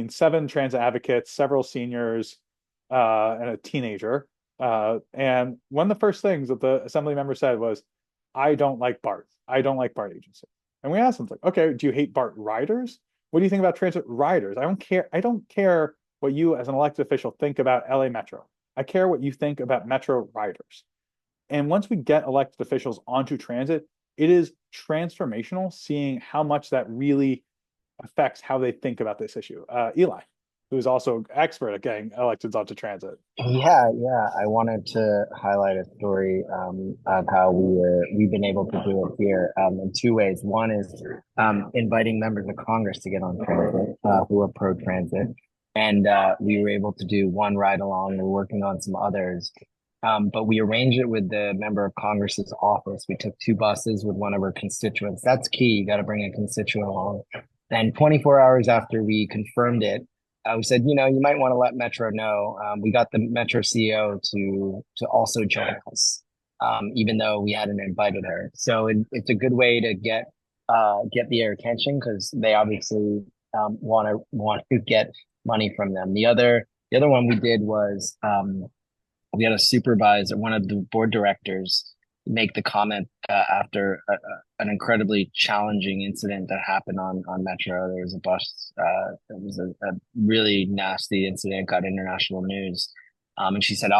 7 transit advocates, several seniors, and a teenager. And one of the first things that the assembly member said was, I don't like BART. I don't like BART agency. And we asked them, like, okay, do you hate BART riders? What do you think about transit riders? I don't care. I don't care what you as an elected official think about LA Metro. I care what you think about Metro riders. And once we get elected officials onto transit, it is transformational seeing how much that really affects how they think about this issue. Eli, who's also an expert at getting electeds onto transit. Yeah. I wanted to highlight a story of how we've been able to do it here in 2 ways. One is inviting members of Congress to get on transit who are pro-transit, and we were able to do one ride along. We're working on some others, but we arranged it with the member of Congress's office. We took 2 buses with one of her constituents. That's key. You got to bring a constituent along. And 24 hours after we confirmed it, we said, you might want to let Metro know. We got the Metro CEO to also join us, even though we hadn't invited her. So it's a good way to get their attention, because they obviously want to get money from them. The other one we did was we had a supervisor, one of the board directors, make the comment after an incredibly challenging incident that happened on Metro. There was a bus. It was a really nasty incident, got international news. And she said,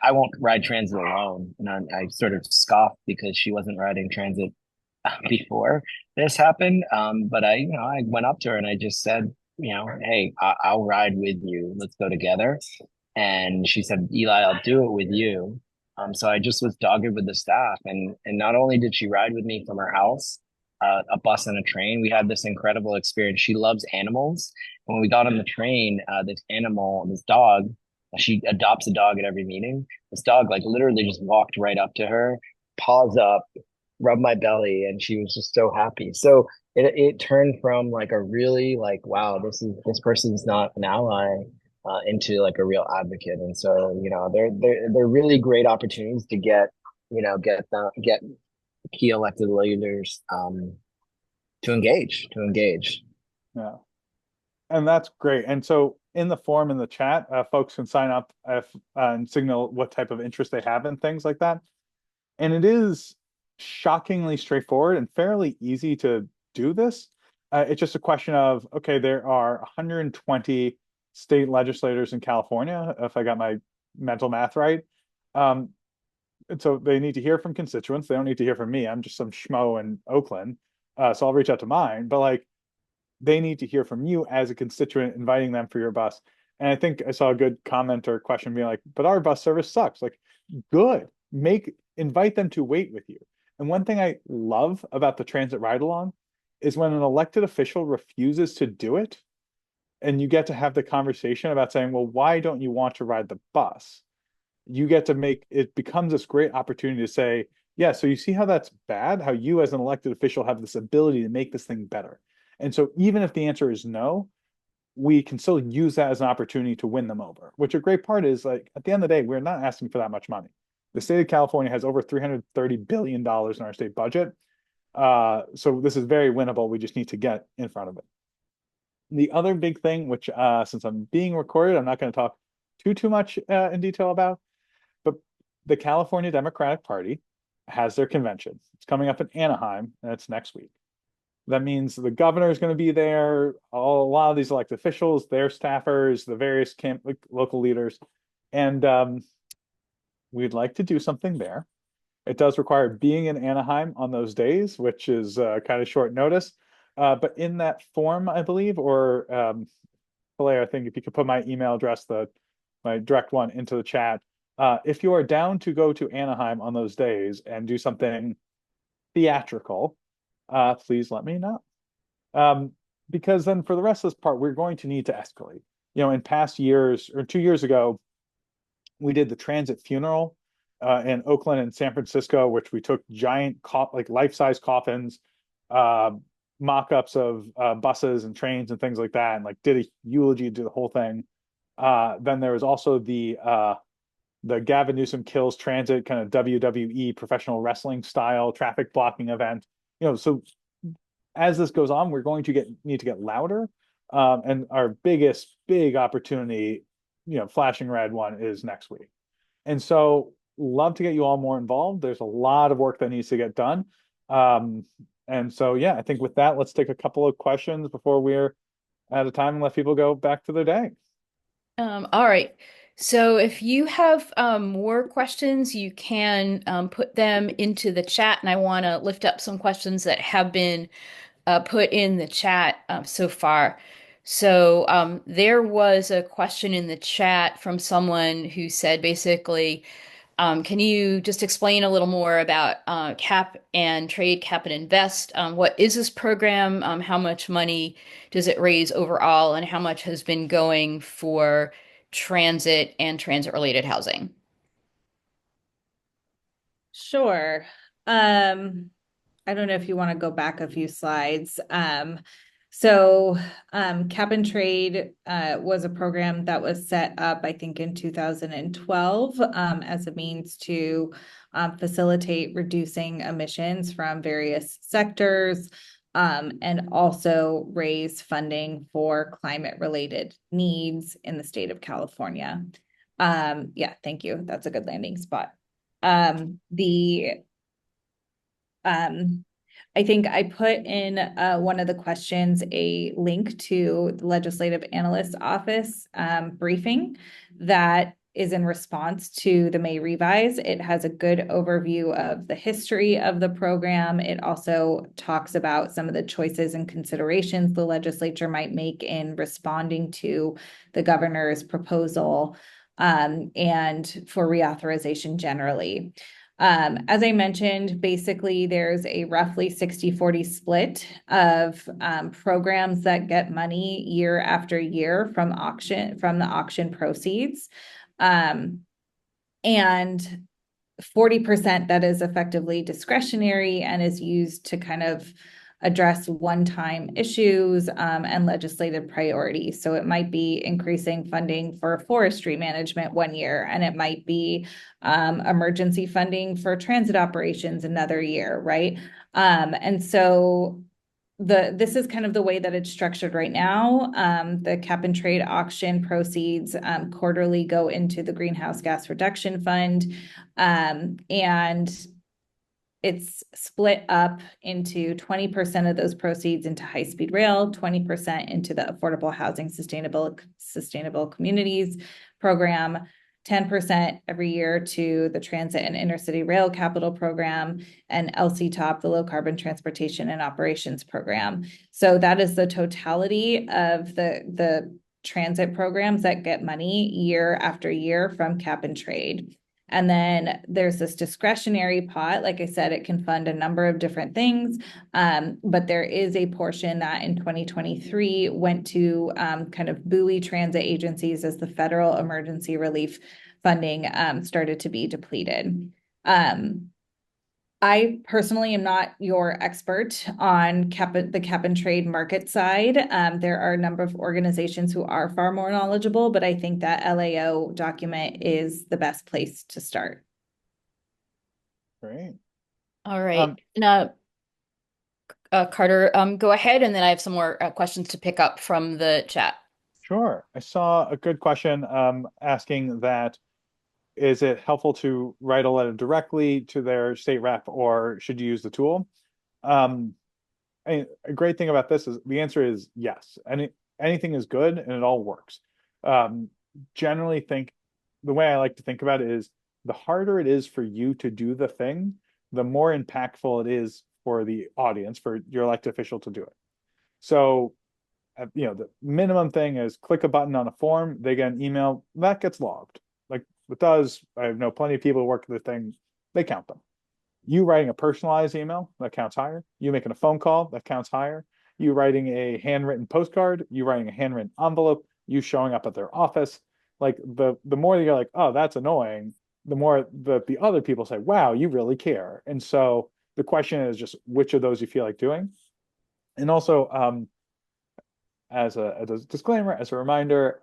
I won't ride transit alone. And I sort of scoffed because she wasn't riding transit before this happened. But I went up to her and I just said, hey, I'll ride with you. Let's go together. And she said, Eli, I'll do it with you. So I just was dogged with the staff. And not only did she ride with me from her house, a bus and a train, we had this incredible experience. She loves animals. When we got on the train, this dog, she adopts a dog at every meeting. This dog, like, literally just walked right up to her, paws up, rubbed my belly, and she was just so happy. So it turned from like a really like, wow, this person's not an ally, into like a real advocate. And so, they're really great opportunities to get key elected leaders, to engage. Yeah. And that's great. And so in the form in the chat, folks can sign up and signal what type of interest they have in things like that. And it is shockingly straightforward and fairly easy to do this. It's just a question of, okay, there are 120 state legislators in California, if I got my mental math right. And so they need to hear from constituents. They don't need to hear from me. I'm just some schmo in Oakland. So I'll reach out to mine. But like, they need to hear from you as a constituent inviting them for your bus. And I think I saw a good comment or question being like, but our bus service sucks. Like, good. Invite them to wait with you. And one thing I love about the transit ride along is when an elected official refuses to do it, and you get to have the conversation about saying, well, why don't you want to ride the bus? You get to make it becomes this great opportunity to say, yeah, so you see how that's bad, how you as an elected official have this ability to make this thing better. And so even if the answer is no, we can still use that as an opportunity to win them over, which a great part is like at the end of the day, we're not asking for that much money. The state of California has over $330 billion in our state budget. So this is very winnable. We just need to get in front of it. The other big thing, which since I'm being recorded, I'm not going to talk too much in detail about, but the California Democratic Party has their convention. It's coming up in Anaheim, and it's next week. That means the governor is going to be there, a lot of these elected officials, their staffers, the various local leaders, and we'd like to do something there. It does require being in Anaheim on those days, which is kind of short notice. But in that form, I believe, or Hilaire, I think if you could put my email address, my direct one, into the chat. If you are down to go to Anaheim on those days and do something theatrical, please let me know. Because then for the rest of this part, we're going to need to escalate. In past years, or 2 years ago, we did the transit funeral in Oakland and San Francisco, which we took giant like life-size coffins, mock-ups of buses and trains and things like that, and like did a eulogy, did the whole thing. Then there was also the Gavin Newsom kills transit kind of WWE professional wrestling style traffic blocking event. So as this goes on, we're going to need to get louder. And our big opportunity, flashing red one, is next week. And so love to get you all more involved. There's a lot of work that needs to get done. And so, yeah, I think with that, let's take a couple of questions before we're out of time and let people go back to their day. All right. So if you have more questions, you can put them into the chat, and I want to lift up some questions that have been put in the chat so far. So there was a question in the chat from someone who said basically, can you just explain a little more about cap and trade, cap and invest? What is this program? How much money does it raise overall, and how much has been going for transit and transit-related housing? Sure. I don't know if you want to go back a few slides. Cap and trade was a program that was set up, I think, in 2012 as a means to facilitate reducing emissions from various sectors, and also raise funding for climate-related needs in the state of California. Yeah, thank you. That's a good landing spot. I think I put in one of the questions a link to the Legislative Analyst's Office briefing that is in response to the May revise. It has a good overview of the history of the program. It also talks about some of the choices and considerations the legislature might make in responding to the governor's proposal, and for reauthorization generally. As I mentioned, basically there's a roughly 60-40 split of programs that get money year after year from the auction proceeds. And 40% that is effectively discretionary and is used to kind of address one-time issues and legislative priorities. So it might be increasing funding for forestry management one year, and it might be emergency funding for transit operations another year, right? And so this is kind of the way that it's structured right now. The cap and trade auction proceeds quarterly go into the greenhouse gas reduction fund, and it's split up into 20% of those proceeds into high-speed rail, 20% into the Affordable Housing Sustainable Communities program, 10% every year to the Transit and Intercity Rail Capital Program, and LCTOP, the Low Carbon Transportation and Operations Program. So that is the totality of the transit programs that get money year after year from cap and trade. And then there's this discretionary pot. Like I said, it can fund a number of different things, but there is a portion that in 2023 went to kind of buoy transit agencies as the federal emergency relief funding started to be depleted. I personally am not your expert on the cap and trade market side. There are a number of organizations who are far more knowledgeable, but I think that LAO document is the best place to start. Great. All right. Now, Carter, go ahead, and then I have some more questions to pick up from the chat. Sure. I saw a good question asking that, is it helpful to write a letter directly to their state rep, or should you use the tool? A great thing about this is the answer is yes. Anything is good and it all works. Generally the way I like to think about it is the harder it is for you to do the thing, the more impactful it is for the audience, for your elected official to do it. So, the minimum thing is click a button on a form, they get an email, that gets logged. Like it does. I know plenty of people who work the thing, they count them. You writing a personalized email, that counts higher. You making a phone call, that counts higher. You writing a handwritten postcard, you writing a handwritten envelope, you showing up at their office. Like the more you're like, oh, that's annoying, the more the other people say, wow, you really care. And so the question is just which of those you feel like doing. And also, as a disclaimer, as a reminder,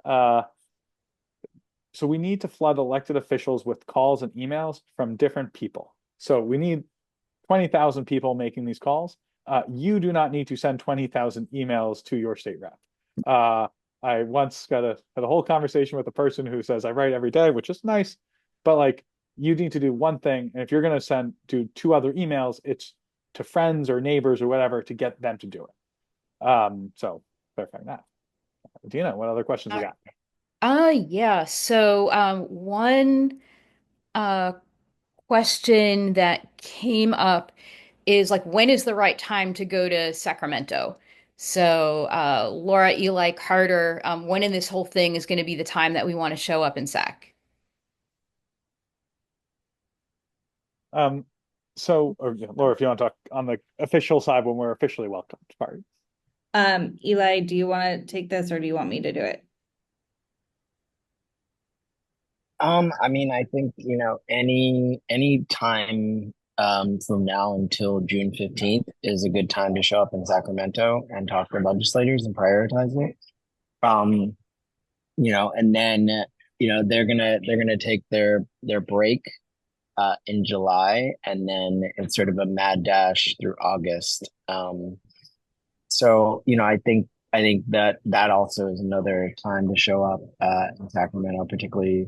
so we need to flood elected officials with calls and emails from different people. So we need 20,000 people making these calls. You do not need to send 20,000 emails to your state rep. I once had a whole conversation with a person who says, I write every day, which is nice, but like you need to do one thing. And if you're going to do 2 other emails, it's to friends or neighbors or whatever to get them to do it. So clarifying that. Dina, what other questions you got? Yeah. So one question that came up is like, when is the right time to go to Sacramento? So Laura, Eli, Carter, when in this whole thing is going to be the time that we want to show up in Sac? Laura, if you want to talk on the official side when we're officially welcomed. Sorry. Eli, do you want to take this or do you want me to do it? I think, any time from now until June 15th is a good time to show up in Sacramento and talk to legislators and prioritize it. And then, they're gonna take their break in July, and then it's sort of a mad dash through August. So, I think that also is another time to show up in Sacramento, particularly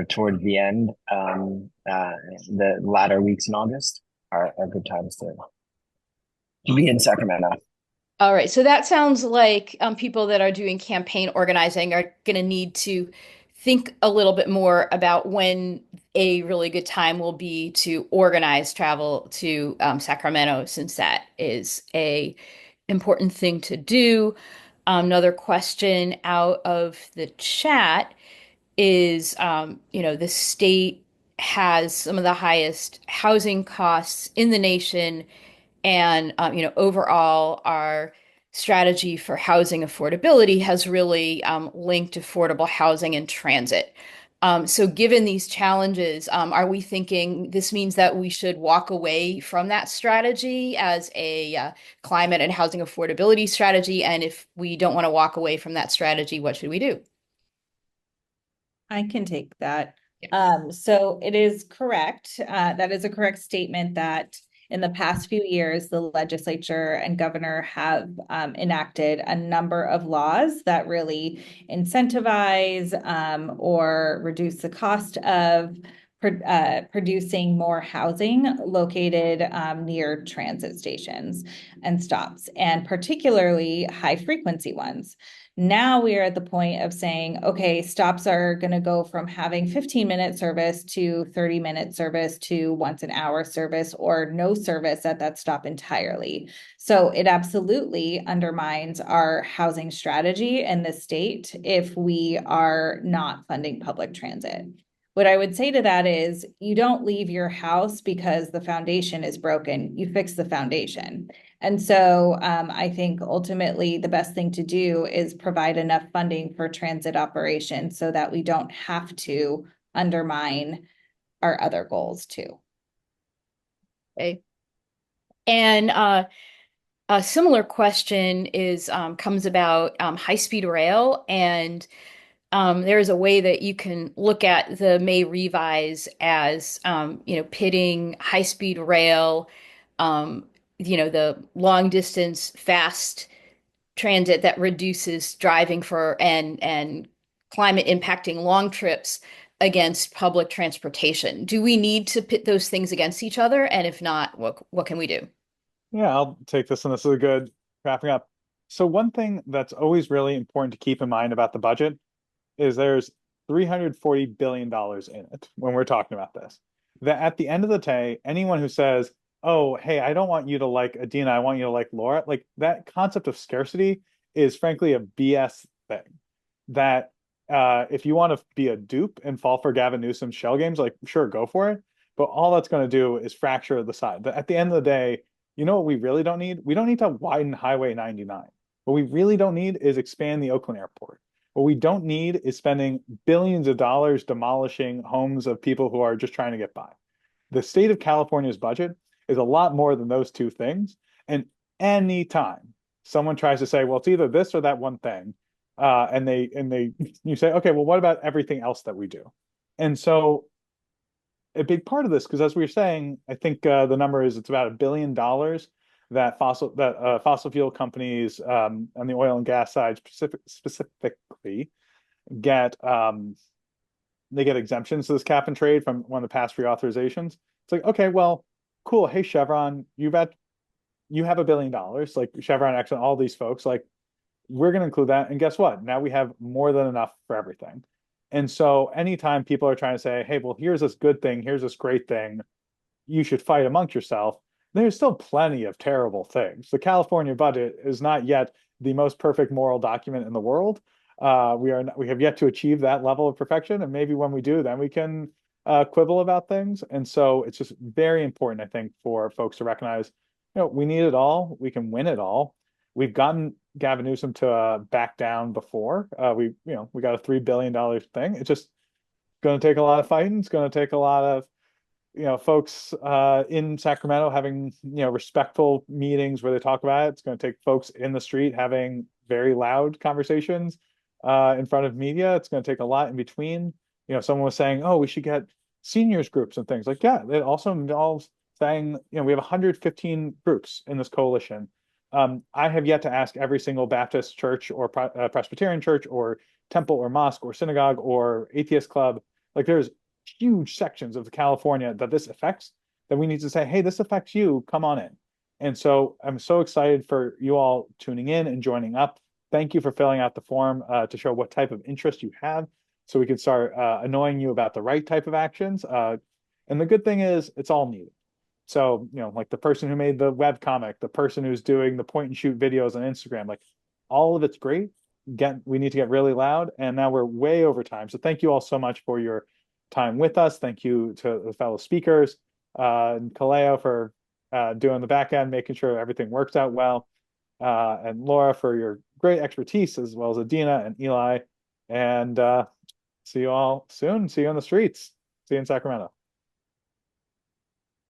towards the end. The latter weeks in August are good times to be in Sacramento. All right. So that sounds like people that are doing campaign organizing are going to need to think a little bit more about when a really good time will be to organize travel to Sacramento, since that is a important thing to do. Another question out of the chat is, the state has some of the highest housing costs in the nation, and overall, our strategy for housing affordability has really linked affordable housing and transit. So given these challenges, are we thinking this means that we should walk away from that strategy as a climate and housing affordability strategy? And if we don't want to walk away from that strategy, what should we do? I can take that. Yeah. So it is correct. That is a correct statement that in the past few years, the legislature and governor have enacted a number of laws that really incentivize or reduce the cost of producing more housing located near transit stations and stops, and particularly high frequency ones. Now we are at the point of saying, okay, stops are going to go from having 15-minute service to 30-minute service to once an hour service, or no service at that stop entirely. So it absolutely undermines our housing strategy in the state if we are not funding public transit. What I would say to that is, you don't leave your house because the foundation is broken. You fix the foundation. And so I think ultimately the best thing to do is provide enough funding for transit operations so that we don't have to undermine our other goals too. Okay. And a similar question is comes about high-speed rail, and there is a way that you can look at the May revise as pitting high-speed rail, the long distance fast transit that reduces driving for and climate impacting long trips against public transportation. Do we need to pit those things against each other? And if not, what can we do? Yeah, I'll take this, and this is a good wrapping up. So one thing that's always really important to keep in mind about the budget is there's $340 billion in it when we're talking about this. That at the end of the day, anyone who says, oh, hey, I don't want you to like Adina, I want you to like Laura, like that concept of scarcity is frankly a BS thing. That if you want to be a dupe and fall for Gavin Newsom's shell games, like sure, go for it. But all that's going to do is fracture the side. At the end of the day, you know what we really don't need? We don't need to widen Highway 99. What we really don't need is expand the Oakland airport. What we don't need is spending billions of dollars demolishing homes of people who are just trying to get by. The state of California's budget is a lot more than those two things. And anytime someone tries to say, well, it's either this or that one thing, you say, okay, well, what about everything else that we do? And so a big part of this, because as we were saying, I think the number is it's about $1 billion that fossil fuel companies on the oil and gas side specifically get they get exemptions to this cap and trade from one of the past reauthorizations. It's like, okay, well, cool. Hey, Chevron, you have $1 billion, like Chevron, Exxon, all these folks, like we're going to include that. And guess what? Now we have more than enough for everything. And so anytime people are trying to say, hey, well, here's this good thing, here's this great thing, you should fight amongst yourself, there's still plenty of terrible things. The California budget is not yet the most perfect moral document in the world. We have yet to achieve that level of perfection, and maybe when we do, then we can quibble about things. And so it's just very important, I think, for folks to recognize, we need it all. We can win it all. We've gotten Gavin Newsom to back down before. We got a $3 billion thing. It's just going to take a lot of fighting. It's going to take a lot of folks in Sacramento having respectful meetings where they talk about it. It's going to take folks in the street having very loud conversations in front of media. It's going to take a lot in between. Someone was saying, oh, we should get seniors groups and things like that. It also involves saying, we have 115 groups in this coalition. I have yet to ask every single Baptist church or Presbyterian church or temple or mosque or synagogue or atheist club. Like there's huge sections of California that this affects, that we need to say, hey, this affects you, come on in. And so I'm so excited for you all tuning in and joining up. Thank you for filling out the form to show what type of interest you have. so we can start annoying you about the right type of actions. And the good thing is it's all needed. So, like the person who made the web comic, the person who's doing the point and shoot videos on Instagram, like all of it's great. We need to get really loud. And now we're way over time. So thank you all so much for your time with us. Thank you to the fellow speakers, and Kaleo for doing the back end, making sure everything works out well. And Laura for your great expertise, as well as Adina and Eli. And see you all soon. See you on the streets. See you in Sacramento.